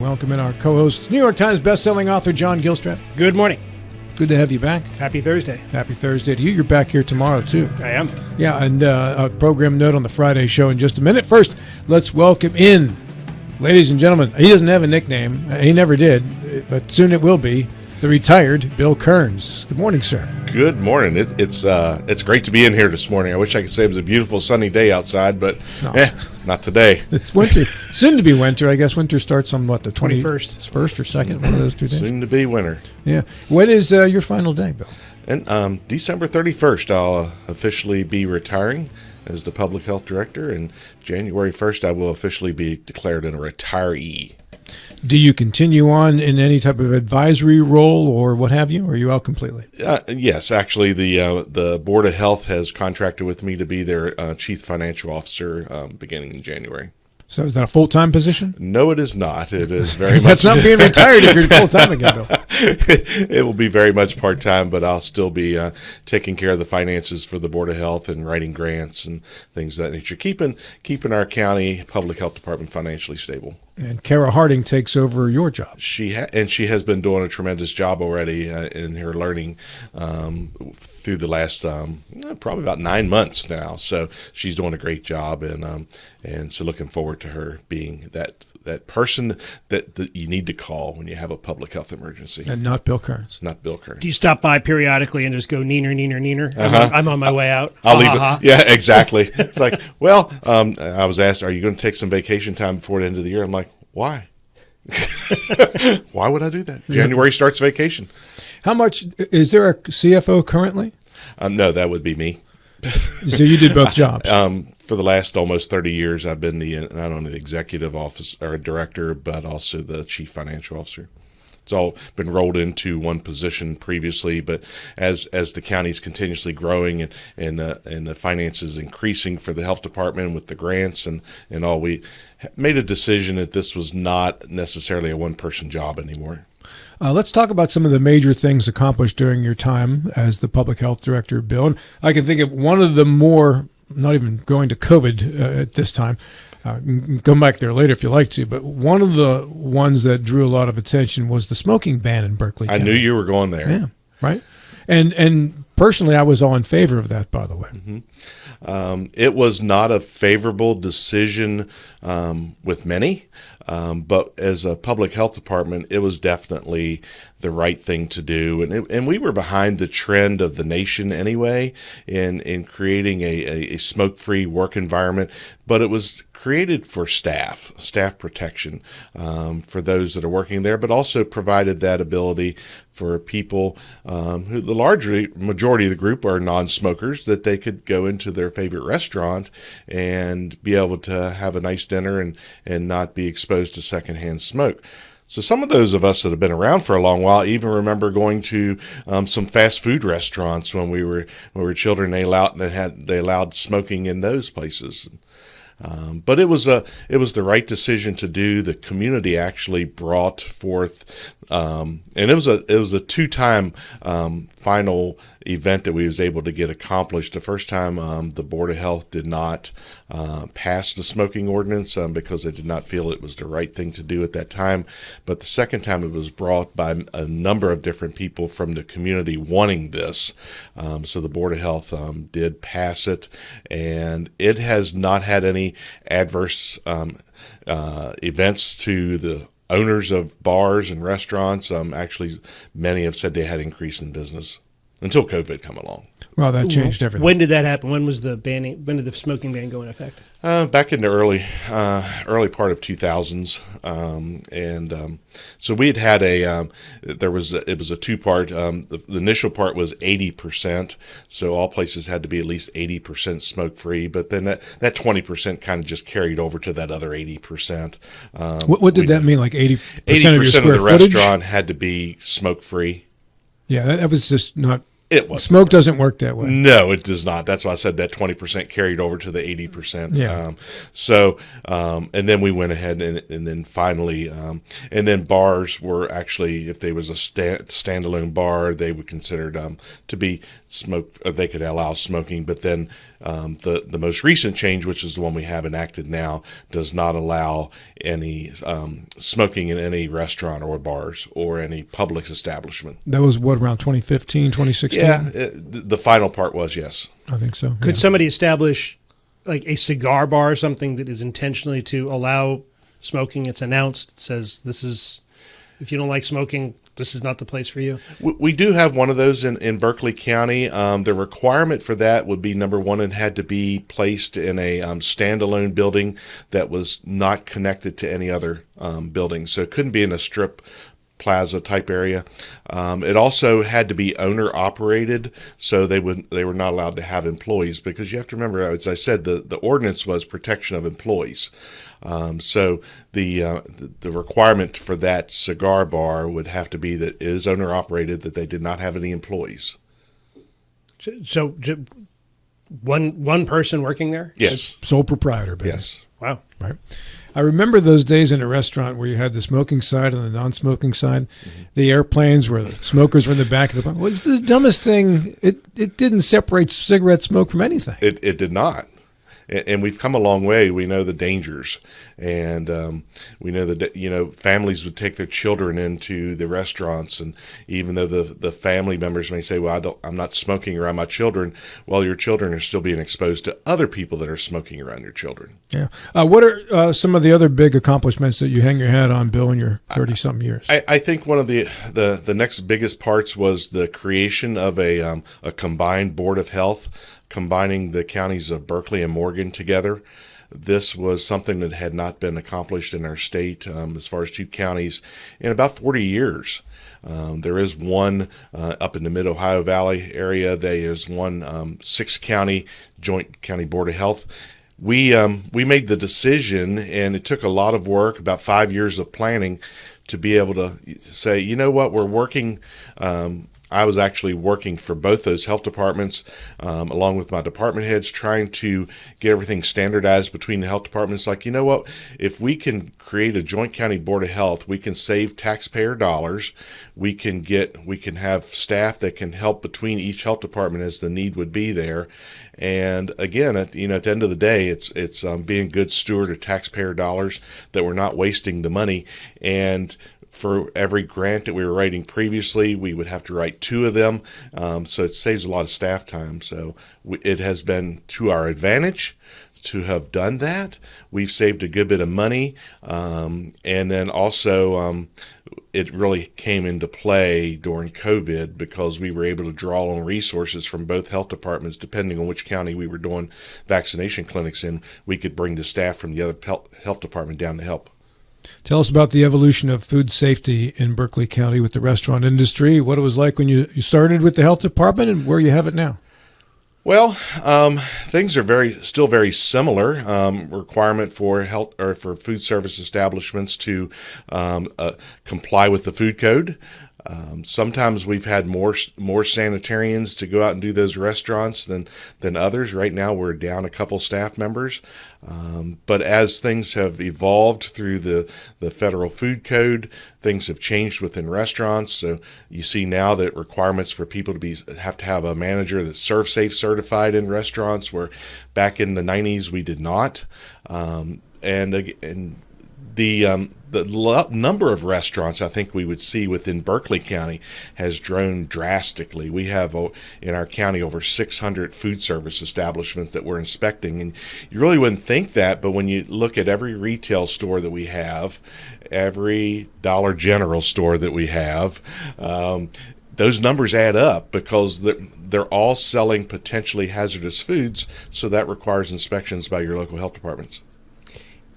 welcome in our co-host, New York Times bestselling author John Gilstrap. Good morning. Good to have you back. Happy Thursday. Happy Thursday to you. You're back here tomorrow, too. I am. Yeah, and a program note on the Friday show in just a minute. First, let's welcome in, ladies and gentlemen, he doesn't have a nickname. He never did, but soon it will be, the retired Bill Kearns. Good morning, sir. Good morning. It's great to be in here this morning. I wish I could say it was a beautiful sunny day outside, but not today. It's winter. Soon to be winter. I guess winter starts on what, the 21st. 1st or 2nd, one of those 2 days? Soon to be winter. Yeah. When is your final day, Bill? And December 31st, I'll officially be retiring as the public health director, and January 1st, I will officially be declared a retiree. Do you continue on in any type of advisory role or what have you, or are you out completely? Yes, actually, the Board of Health has contracted with me to be their chief financial officer beginning in January. So is that a full-time position? No, it is not. It is very much. That's not being retired if you're full-time again, Bill. It will be very much part-time, but I'll still be taking care of the finances for the Board of Health and writing grants and things of that nature, keeping our county public health department financially stable. And Kara Harding takes over your job. She has been doing a tremendous job already in her learning through the last probably about 9 months now. So she's doing a great job, and so looking forward to her being that person that you need to call when you have a public health emergency. And not Bill Kearns. Not Bill Kearns. Do you stop by periodically and just go neener, neener, neener? Uh-huh. I'm on my way out. I'll leave it. Yeah, exactly. It's like, well, I was asked, are you going to take some vacation time before the end of the year? I'm like, why? Why would I do that? January starts vacation. How much, is there a CFO currently? No, that would be me. So you did both jobs. For the last almost 30 years, I've been not only the executive office or director, but also the chief financial officer. It's all been rolled into one position previously, but as the county's continuously growing and the finances increasing for the health department with the grants and all, we made a decision that this was not necessarily a one-person job anymore. Let's talk about some of the major things accomplished during your time as the public health director, Bill. And I can think of one of the more, not even going to COVID at this time, come back there later if you like to, but one of the ones that drew a lot of attention was the smoking ban in Berkeley County. I knew you were going there. Yeah, right. And personally, I was all in favor of that, by the way. Mm-hmm. It was not a favorable decision with many, but as a public health department, it was definitely the right thing to do. And we were behind the trend of the nation anyway in creating a smoke-free work environment, but it was created for staff protection for those that are working there, but also provided that ability for people who the larger majority of the group are non-smokers, that they could go into their favorite restaurant and be able to have a nice dinner and not be exposed to secondhand smoke. So some of those of us that have been around for a long while even remember going to some fast food restaurants when we were children. They allowed smoking in those places. But it was the right decision to do. The community actually brought forth, and it was a 2-time final event that we was able to get accomplished. The first time, the Board of Health did not pass the smoking ordinance because they did not feel it was the right thing to do at that time. But the second time, it was brought by a number of different people from the community wanting this. So the Board of Health did pass it, and it has not had any adverse events to the owners of bars and restaurants. Actually, many have said they had increase in business until COVID come along. Well, that changed everything. When did that happen? When was when did the smoking ban go into effect? Back in the early part of 2000s, so we had it was a 2-part. The initial part was 80%, so all places had to be at least 80% smoke free. But then that 20% kind of just carried over to that other 80%. What did that mean? Like 80% of your square of the footage? restaurant had to be smoke free. Yeah, that was just not It was. Smoke doesn't work that way. No, it does not. That's why I said that 20% carried over to the 80%. Yeah. And then we went ahead and then finally, and then bars were actually, if there was a standalone bar, they would consider to be smoke. They could allow smoking. But then the most recent change, which is the one we have enacted now, does not allow any smoking in any restaurant or bars or any public establishment. That was what, around 2015, 2016? Yeah, the final part was yes. I think so. Could yeah. somebody establish like a cigar bar or something that is intentionally to allow smoking? It's announced. It says, this is, if you don't like smoking, this is not the place for you. We do have one of those in Berkeley County. The requirement for that would be, number one, it had to be placed in a standalone building that was not connected to any other building. So it couldn't be in a strip plaza type area. It also had to be owner operated, so they were not allowed to have employees, because you have to remember, as I said, the ordinance was protection of employees. So the requirement for that cigar bar would have to be that it is owner operated, that they did not have any employees. So one person working there? Yes. Sole proprietor. Basically. Yes. Wow. Right. I remember those days in a restaurant where you had the smoking side and the non-smoking side. Mm-hmm. The airplanes where the smokers were in the back of the bar. Well, it was the dumbest thing. It didn't separate cigarette smoke from anything. It did not. And we've come a long way. We know the dangers, and we know that families would take their children into the restaurants, and even though the family members may say, "Well, I'm not smoking around my children," well, your children are still being exposed to other people that are smoking around your children. Yeah. What are some of the other big accomplishments that you hang your hat on, Bill, in your 30-something years? I think one of the next biggest parts was the creation of a combined board of health, combining the counties of Berkeley and Morgan together. This was something that had not been accomplished in our state as far as two counties in about 40 years. There is one up in the Mid-Ohio Valley area. There is one 6-county joint county board of health. We made the decision, and it took a lot of work, about 5 years of planning, to be able to say, you know what, we're working. I was actually working for both those health departments, along with my department heads, trying to get everything standardized between the health departments. Like, you know what, if we can create a joint county board of health, we can save taxpayer dollars. We can have staff that can help between each health department as the need would be there. And again, at the end of the day, it's being a good steward of taxpayer dollars, that we're not wasting the money. And for every grant that we were writing previously, we would have to write 2 of them. So it saves a lot of staff time. So it has been to our advantage to have done that. We've saved a good bit of money. And then also it really came into play during COVID, because we were able to draw on resources from both health departments. Depending on which county we were doing vaccination clinics in, we could bring the staff from the other health department down to help. Tell us about the evolution of food safety in Berkeley County with the restaurant industry, what it was like when you started with the health department, and where you have it now. Well, things are still very similar. Requirement for health or for food service establishments to comply with the food code. Sometimes we've had more sanitarians to go out and do those restaurants than others. Right now, we're down a couple staff members. But as things have evolved through the federal food code, things have changed within restaurants. So you see now that requirements for people to have to have a manager that's ServSafe certified in restaurants, where back in the 90s we did not. The number of restaurants I think we would see within Berkeley County has grown drastically. We have in our county over 600 food service establishments that we're inspecting, and you really wouldn't think that, but when you look at every retail store that we have, every Dollar General store that we have, those numbers add up, because they're all selling potentially hazardous foods, so that requires inspections by your local health departments.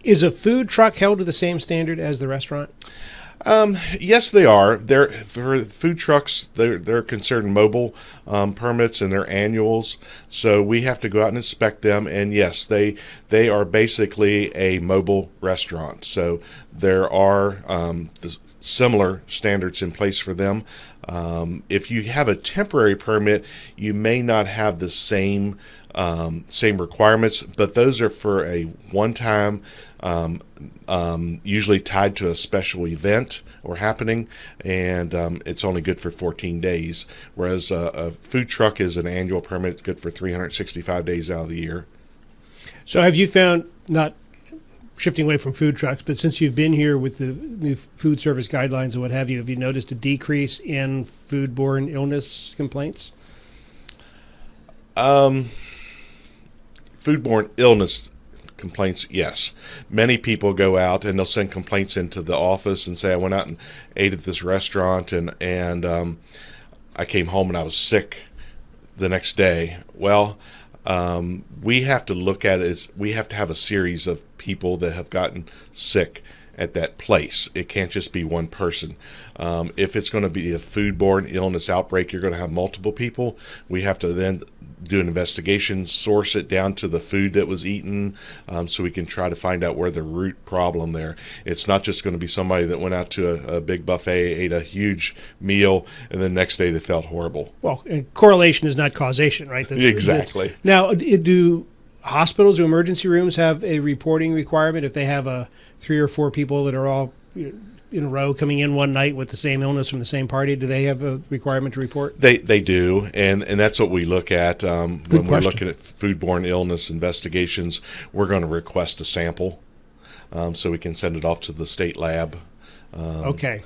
Is a food truck held to the same standard as the restaurant? Yes, they are. They're for food trucks. They're considered mobile permits, and they're annuals. So we have to go out and inspect them. And yes, they are basically a mobile restaurant. So there are similar standards in place for them. If you have a temporary permit, you may not have the same requirements, but those are for a one-time, usually tied to a special event or happening, and it's only good for 14 days, whereas a food truck is an annual permit. It's good for 365 days out of the year. So have you found, not shifting away from food trucks, but since you've been here with the new food service guidelines and what have you noticed a decrease in foodborne illness complaints? Foodborne illness complaints, yes. Many people go out and they'll send complaints into the office and say, I went out and ate at this restaurant and I came home and I was sick the next day. Well, we have to look at it as we have to have a series of people that have gotten sick at that place. It can't just be one person. If it's going to be a foodborne illness outbreak, you're going to have multiple people. We have to then do an investigation, source it down to the food that was eaten, so we can try to find out where the root problem there. It's not just going to be somebody that went out to a big buffet, ate a huge meal, and then next day they felt horrible. Well, and correlation is not causation, right? Exactly. Now, do hospitals or emergency rooms have a reporting requirement if they have 3 or 4 people that are all in a row coming in one night with the same illness from the same party? Do they have a requirement to report? They do, and that's what we look at when we're looking at foodborne illness investigations. We're going to request a sample so we can send it off to the state lab. Okay.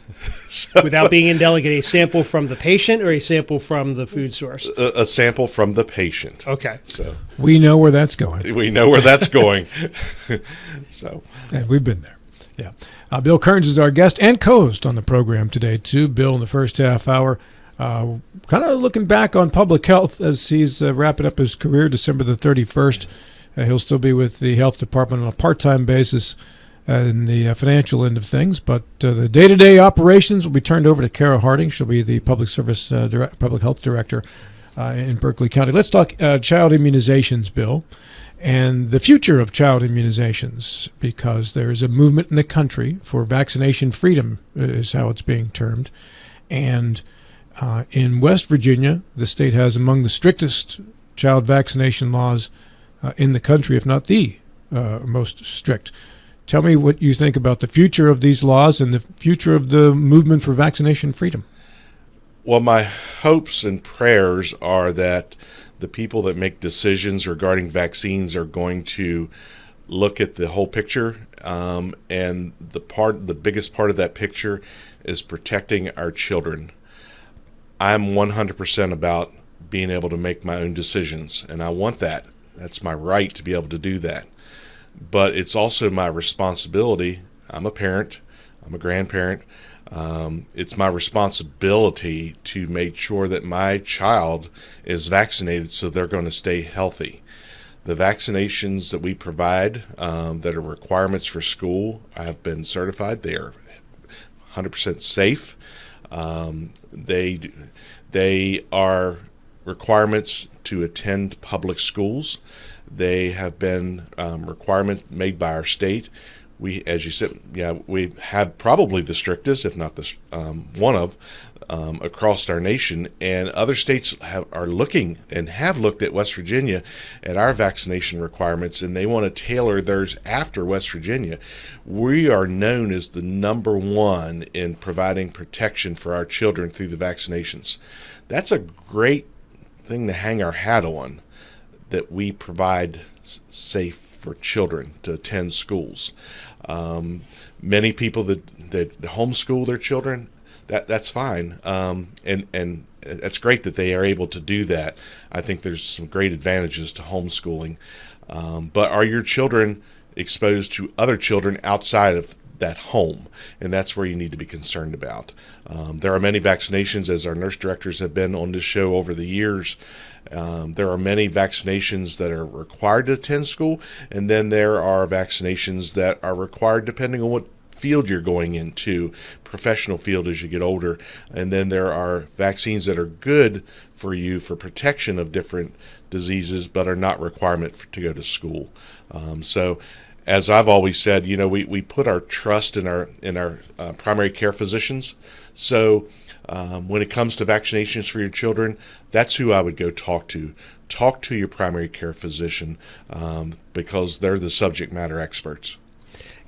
Without being indelicate, a sample from the patient or a sample from the food source? A sample from the patient. Okay. So We know where that's going. we know where that's going. So And we've been there. Yeah. Bill Kearns is our guest and co-host on the program today, too. Bill, in the first half hour, kind of looking back on public health as he's wrapping up his career December the 31st. He'll still be with the health department on a part-time basis in the financial end of things, but the day-to-day operations will be turned over to Kara Harding. She'll be the public health director in Berkeley County. Let's talk child immunizations, Bill, and the future of child immunizations, because there's a movement in the country for vaccination freedom, is how it's being termed. And in West Virginia, the state has among the strictest child vaccination laws in the country, if not the most strict. Tell me what you think about the future of these laws and the future of the movement for vaccination freedom. Well, my hopes and prayers are that the people that make decisions regarding vaccines are going to look at the whole picture, and the biggest part of that picture is protecting our children. I'm 100% about being able to make my own decisions, and I want that. That's my right to be able to do that. But it's also my responsibility. I'm a parent. I'm a grandparent. It's my responsibility to make sure that my child is vaccinated so they're going to stay healthy. The vaccinations that we provide that are requirements for school have been certified. They are 100% safe. They are requirements to attend public schools. They have been requirements made by our state. We, as you said, we have probably the strictest, if not the one of, across our nation. And other states are looking and have looked at West Virginia at our vaccination requirements, and they want to tailor theirs after West Virginia. We are known as the number one in providing protection for our children through the vaccinations. That's a great thing to hang our hat on, that we provide safe for children to attend schools. Many people that homeschool their children, that's fine, and it's great that they are able to do that. I think there's some great advantages to homeschooling, but are your children exposed to other children outside of that home? And that's where you need to be concerned about. There are many vaccinations, as our nurse directors have been on this show over the years. There are many vaccinations that are required to attend school, and then there are vaccinations that are required depending on what field you're going into, professional field as you get older. And then there are vaccines that are good for you for protection of different diseases, but are not requirement to go to school. So as I've always said, we put our trust in our primary care physicians. So when it comes to vaccinations for your children, that's who I would go talk to. Talk to your primary care physician because they're the subject matter experts.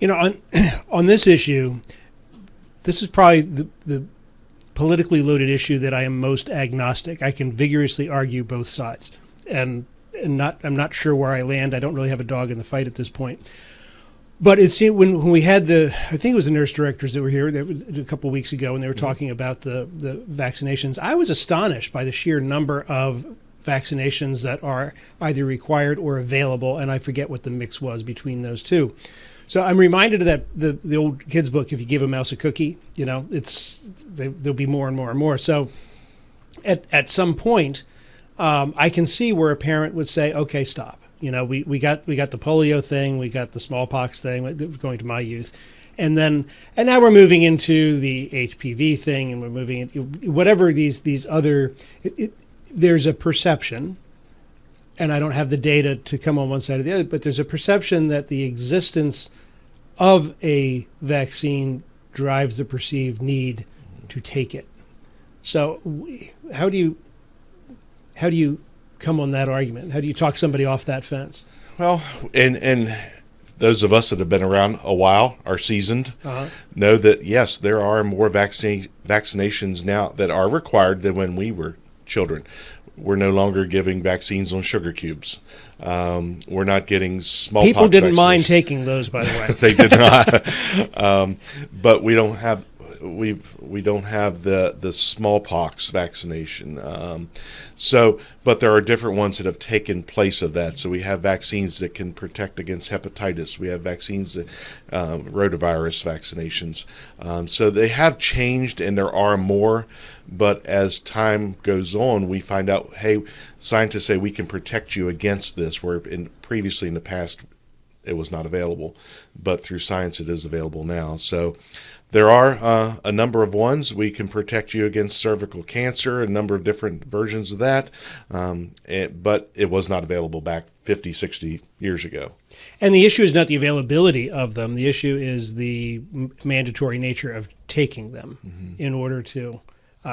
On this issue, this is probably the politically loaded issue that I am most agnostic. I can vigorously argue both sides, and I'm not sure where I land. I don't really have a dog in the fight at this point. But it seemed when we had I think it was the nurse directors that were here that was a couple of weeks ago, and they were talking about the vaccinations. I was astonished by the sheer number of vaccinations that are either required or available, and I forget what the mix was between those two. So I'm reminded of that the old kids book. If you give a mouse a cookie, there'll be more and more and more. So at some point, I can see where a parent would say, "Okay, stop." We got the polio thing, we got the smallpox thing, going to my youth, and now we're moving into the HPV thing, and we're moving into whatever these other. There's a perception. And I don't have the data to come on one side or the other, but there's a perception that the existence of a vaccine drives the perceived need to take it. So how do you come on that argument? How do you talk somebody off that fence? Well, and those of us that have been around a while, are seasoned, know that, yes, there are more vaccinations now that are required than when we were children. We're no longer giving vaccines on sugar cubes. We're not getting smallpox. People didn't mind taking those, by the way. They did not. But we don't have the smallpox vaccination. But there are different ones that have taken place of that. So we have vaccines that can protect against hepatitis. We have vaccines that rotavirus vaccinations. So they have changed, and there are more. But as time goes on, we find out, hey, scientists say we can protect you against this, where previously in the past it was not available. But through science, it is available now. So there are a number of ones. We can protect you against cervical cancer, a number of different versions of that, but it was not available back 50, 60 years ago. And the issue is not the availability of them. The issue is the mandatory nature of taking them in order to.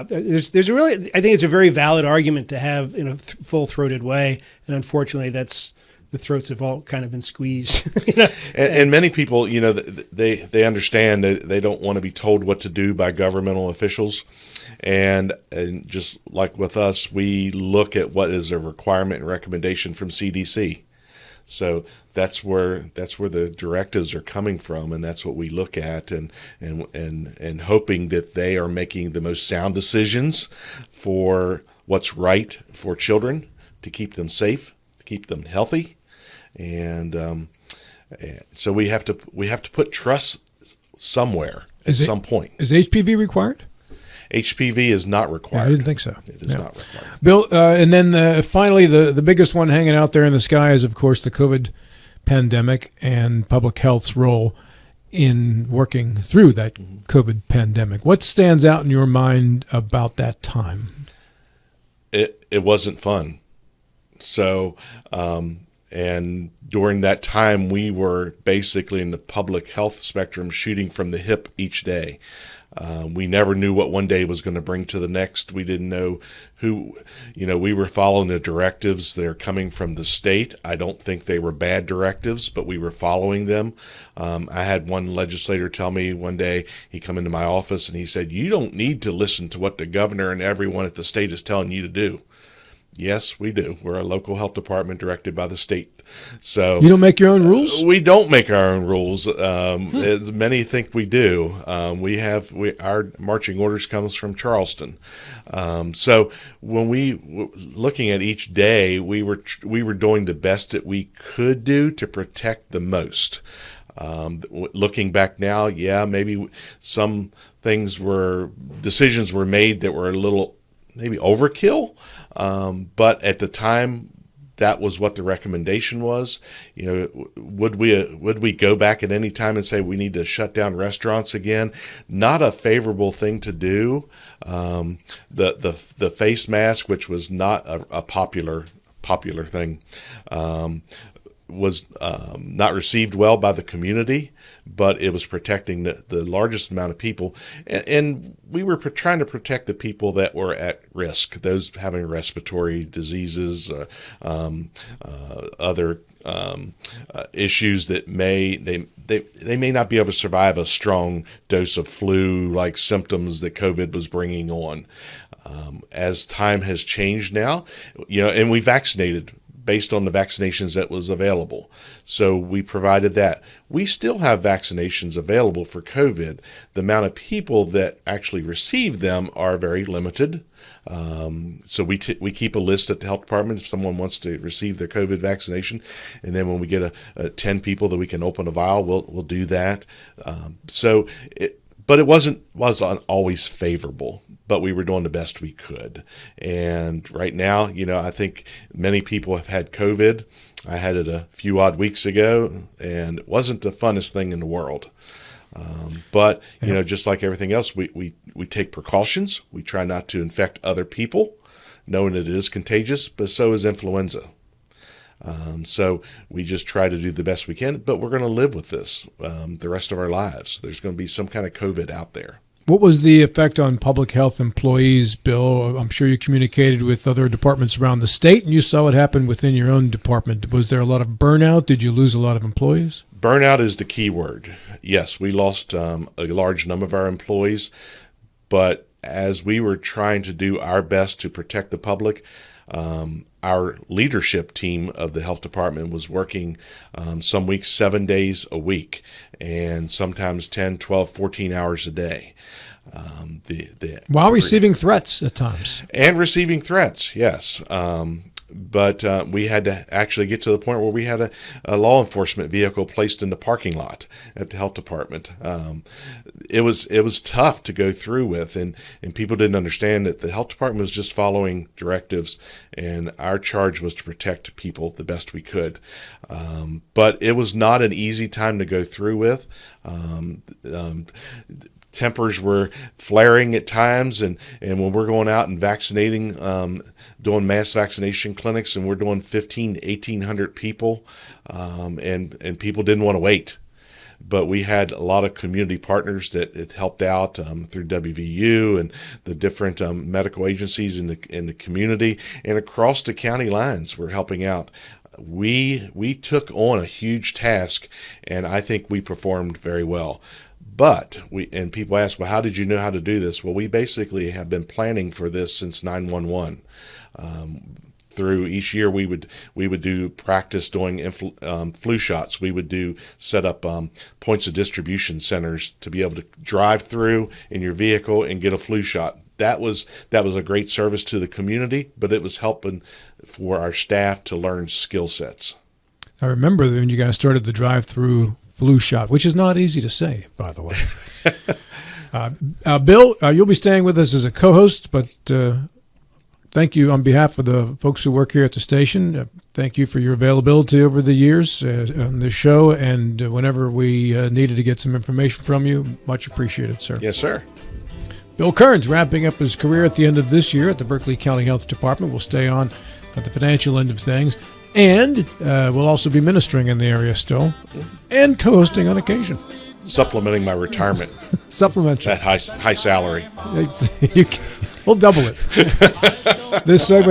There's a really, I think it's a very valid argument to have in a full-throated way, and unfortunately the throats have all kind of been squeezed. And many people, they understand that they don't want to be told what to do by governmental officials. And just like with us, we look at what is a requirement and recommendation from CDC. So that's where the directives are coming from, and that's what we look at, and hoping that they are making the most sound decisions for what's right for children, to keep them safe, to keep them healthy. And so we have to put trust somewhere at some point. Is HPV required? HPV is not required. Yeah, I didn't think so. It is not required. Bill, and then finally, the biggest one hanging out there in the sky is, of course, the COVID pandemic and public health's role in working through that COVID pandemic. What stands out in your mind about that time? It wasn't fun. So, and during that time, we were basically in the public health spectrum, shooting from the hip each day. We never knew what one day was going to bring to the next. We didn't know who, we were following the directives that are coming from the state. I don't think they were bad directives, but we were following them. I had one legislator tell me one day, he come into my office and he said, "You don't need to listen to what the governor and everyone at the state is telling you to do." Yes, we do. We're a local health department directed by the state. So you don't make your own rules? We don't make our own rules. As many think we do. Our marching orders comes from Charleston. So when we were looking at each day, we were doing the best that we could do to protect the most. Looking back now, maybe some decisions were made that were a little maybe overkill, but at the time that was what the recommendation was. Would we go back at any time and say we need to shut down restaurants again? Not a favorable thing to do. The face mask, which was not a popular thing, was not received well by the community, but it was protecting the largest amount of people. And we were trying to protect the people that were at risk, those having respiratory diseases, other issues that they may not be able to survive a strong dose of flu-like symptoms that COVID was bringing on. As time has changed now, and we vaccinated based on the vaccinations that was available. So we provided that. We still have vaccinations available for COVID. The amount of people that actually receive them are very limited. So we keep a list at the health department if someone wants to receive their COVID vaccination. And then when we get a 10 people that we can open a vial, we'll do that. But it wasn't always favorable, but we were doing the best we could. And right now, I think many people have had COVID. I had it a few odd weeks ago, and it wasn't the funnest thing in the world. But just like everything else, we take precautions. We try not to infect other people, knowing that it is contagious, but so is influenza. So we just try to do the best we can, but we're going to live with this the rest of our lives. There's going to be some kind of COVID out there. What was the effect on public health employees, Bill? I'm sure you communicated with other departments around the state, and you saw it happen within your own department. Was there a lot of burnout? Did you lose a lot of employees? Burnout is the key word. Yes, we lost a large number of our employees, but as we were trying to do our best to protect the public, our leadership team of the health department was working some weeks 7 days a week, and sometimes 10, 12, 14 hours a day. While receiving threats at times. And receiving threats, yes. But we had to actually get to the point where we had a law enforcement vehicle placed in the parking lot at the health department. It was tough to go through with, and people didn't understand that the health department was just following directives, and our charge was to protect people the best we could. But it was not an easy time to go through with. Tempers were flaring at times, and when we're going out and vaccinating, doing mass vaccination clinics, and we're doing 1,500 to 1,800 people, and people didn't want to wait. But we had a lot of community partners that helped out through WVU and the different medical agencies in the community and across the county lines were helping out. We took on a huge task, and I think we performed very well. But and people ask, well, how did you know how to do this? Well, we basically have been planning for this since 9/11. Through each year, we would do practice doing flu shots. We would set up points of distribution centers to be able to drive through in your vehicle and get a flu shot. That was a great service to the community, but it was helping for our staff to learn skill sets. I remember when you guys started the drive-through flu shot, which is not easy to say, by the way. Bill, you'll be staying with us as a co-host, but thank you on behalf of the folks who work here at the station. Thank you for your availability over the years on this show, and whenever we needed to get some information from you, much appreciated, sir. Yes, sir. Bill Kearns, wrapping up his career at the end of this year at the Berkeley County Health Department, will stay on at the financial end of things. And we'll also be ministering in the area still and co-hosting on occasion. Supplementing my retirement. Supplementary. That high salary. We'll double it. This segment